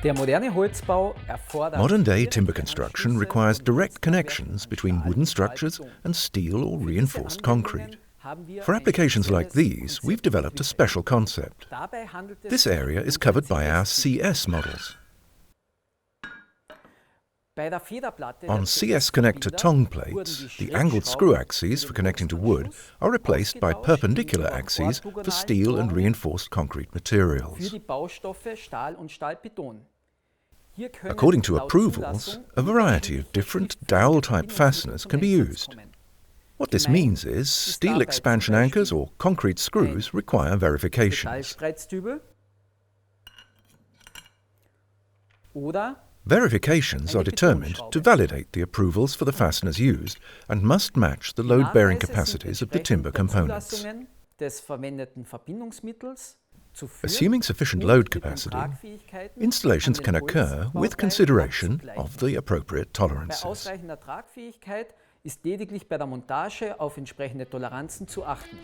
Modern-day timber construction requires direct connections between wooden structures and steel or reinforced concrete. For applications like these, we've developed a special concept. This area is covered by our CS models. On CS connector tongue plates, the angled screw axes for connecting to wood are replaced by perpendicular axes for steel and reinforced concrete materials. According to approvals, a variety of different dowel-type fasteners can be used. What this means is steel expansion anchors or concrete screws require verifications. Verifications are determined to validate the approvals for the fasteners used and must match the load-bearing capacities of the timber components. Assuming sufficient load capacity, installations can occur with consideration of the appropriate tolerances. Ist lediglich bei der Montage auf entsprechende Toleranzen zu achten.